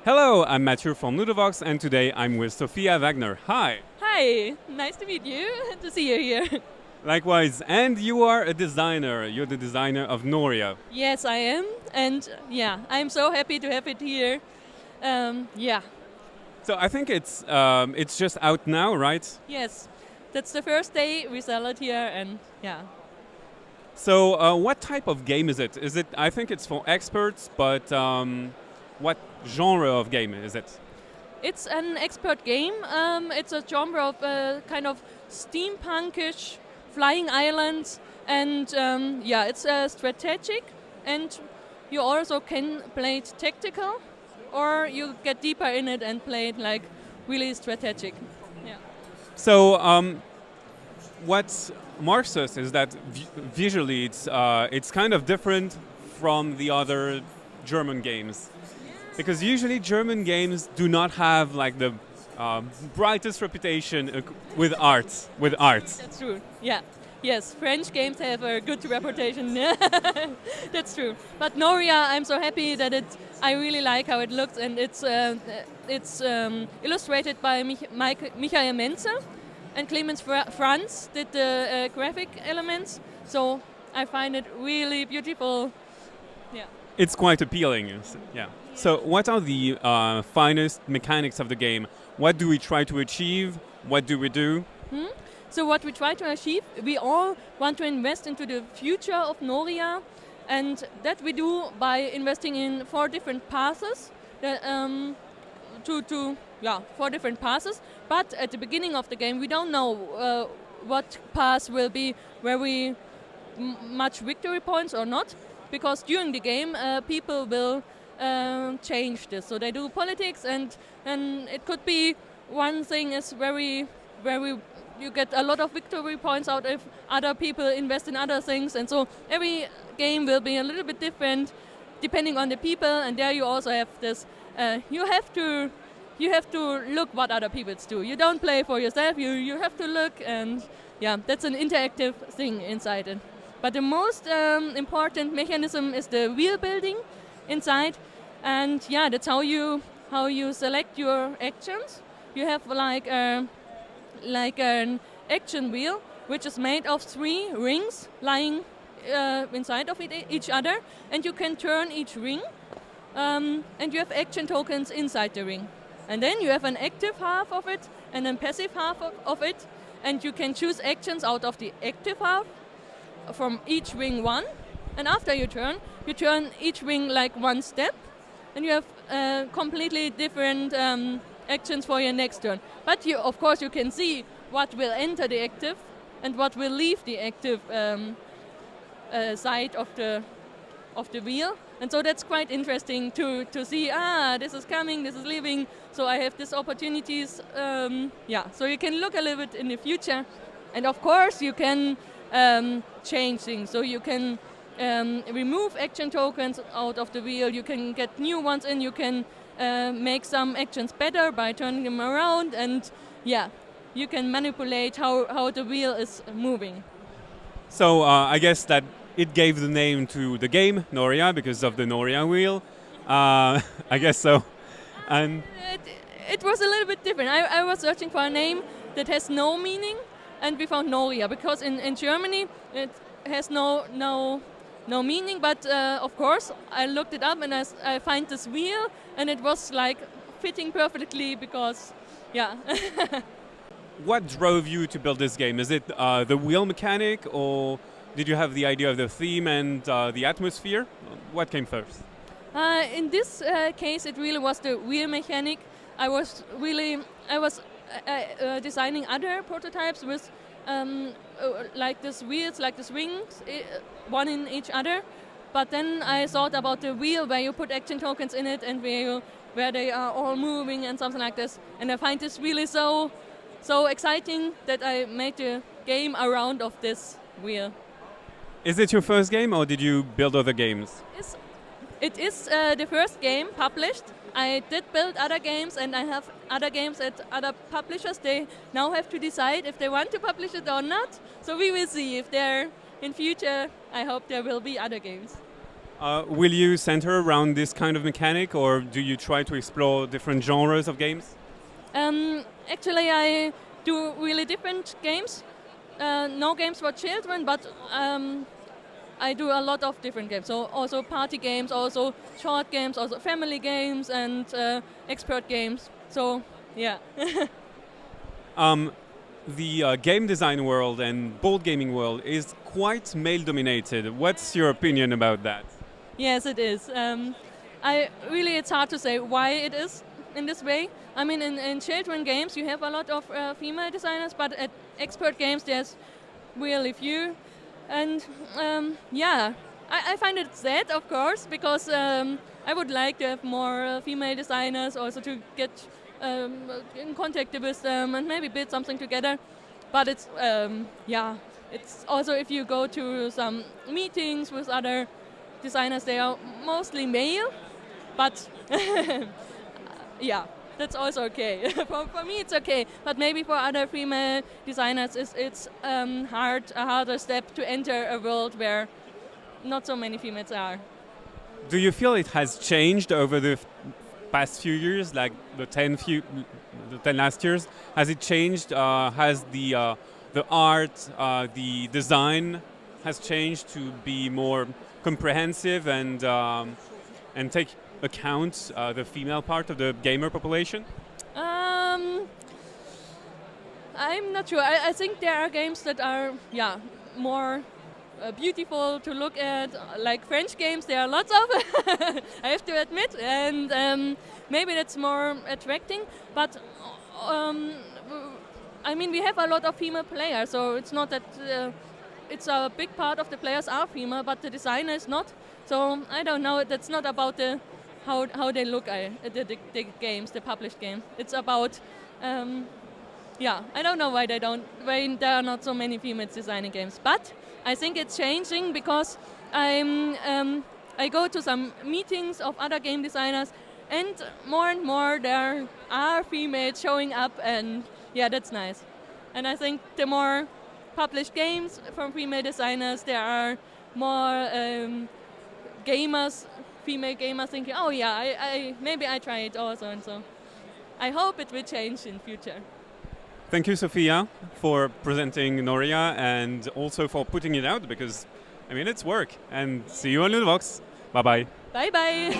Hello, I'm Mathieu from Ludovox, and today I'm with Sophia Wagner. Hi. Hi, nice to meet you, to see you here. Likewise, and you are a designer. You're the designer of Noria. Yes, I am, and yeah, I'm so happy to have it here. Yeah, So I think it's just out now, right? yes, that's the first day we sell it here, and yeah. So what type of game is it? Is it? I think it's for experts, but what genre of game is it? It's an expert game. It's a genre of kind of steampunkish flying islands, and yeah, it's strategic, and you also can play it tactical, or you get deeper in it and play it like really strategic. Yeah. So what marks us is that visually it's kind of different from the other German games. Because usually German games do not have like the brightest reputation with art. That's true. Yeah. Yes, French games have a good reputation. That's true. But Noria, I'm so happy that I really like how it looks, and it's illustrated by Michael Menze, and Clemens Franz did the graphic elements. So I find it really beautiful. Yeah. It's quite appealing. Yeah. So, what are the finest mechanics of the game? What do we try to achieve? What do we do? So, what we try to achieve, we all want to invest into the future of Noria, and that we do by investing in 4 different passes. Four different passes. But at the beginning of the game, we don't know what pass will be very much victory points or not, because during the game, people will change this. So they do politics, and it could be one thing is very you get a lot of victory points out if other people invest in other things, and so every game will be a little bit different depending on the people. And there you also have this you have to look what other people do. You don't play for yourself, you have to look, and yeah, that's an interactive thing inside it. But the most important mechanism is the wheel building inside, and yeah, that's how you select your actions. You have like an action wheel, which is made of 3 rings lying inside of each other, and you can turn each ring, and you have action tokens inside the ring. And then you have an active half of it and a passive half of it, and you can choose actions out of the active half from each ring 1, and after you turn each ring like 1 step, and you have completely different actions for your next turn. But of course you can see what will enter the active and what will leave the active side of the wheel, and so that's quite interesting to see. This is coming, this is leaving, so I have these opportunities. So you can look a little bit in the future, and of course you can change things. So you can remove action tokens out of the wheel, you can get new ones in, you can make some actions better by turning them around, and yeah, you can manipulate how the wheel is moving. So I guess that it gave the name to the game Noria because of the Noria wheel. I guess so. And it was a little bit different. I was searching for a name that has no meaning, and we found Noria because in Germany it has no meaning. But of course I looked it up and I find this wheel, and it was like fitting perfectly because yeah. what drove you to build this game? Is it the wheel mechanic, or did you have the idea of the theme and the atmosphere? What came first? In this case, it really was the wheel mechanic. I was designing other prototypes with like these wheels, like these rings, one in each other. But then I thought about the wheel where you put action tokens in it and where they are all moving and something like this. And I find this really so exciting that I made the game around of this wheel. Is it your first game, or did you build other games? It is the first game published. I did build other games, and I have other games at other publishers. They now have to decide if they want to publish it or not. So we will see if in future, I hope there will be other games. Will you center around this kind of mechanic, or do you try to explore different genres of games? Actually, I do really different games. No games for children, but I do a lot of different games. So also party games, also short games, also family games, and expert games. So yeah. The game design world and board gaming world is quite male dominated. What's your opinion about that? Yes, it is. It's hard to say why it is in this way. I mean, in children games, you have a lot of female designers, but at expert games, there's really few. And I find it sad, of course, because I would like to have more female designers, also to get in contact with them and maybe build something together. But it's also if you go to some meetings with other designers, they are mostly male, but yeah, that's also okay. For me, it's okay, but maybe for other female designers, it's a harder step to enter a world where not so many females are. Do you feel it has changed over the past few years, like the 10 last years? Has it changed? Has the art, the design has changed to be more comprehensive and take account the female part of the gamer population? I'm not sure. I think there are games that are more beautiful to look at, like French games. There are lots of, I have to admit, and maybe that's more attracting. But I mean, we have a lot of female players, so it's not that it's a big part of the players are female, but the designer is not. So I don't know. That's not about how they look at the games, the published game. It's about I don't know why there are not so many females designing games, but I think it's changing because I go to some meetings of other game designers, and more there are females showing up, and yeah, that's nice. And I think the more published games from female designers, there are more female gamers thinking, oh yeah, I maybe I try it also, and so I hope it will change in future. Thank you, Sophia, for presenting Noria and also for putting it out, because I mean it's work. And see you on Ludovox. Bye bye. Bye bye.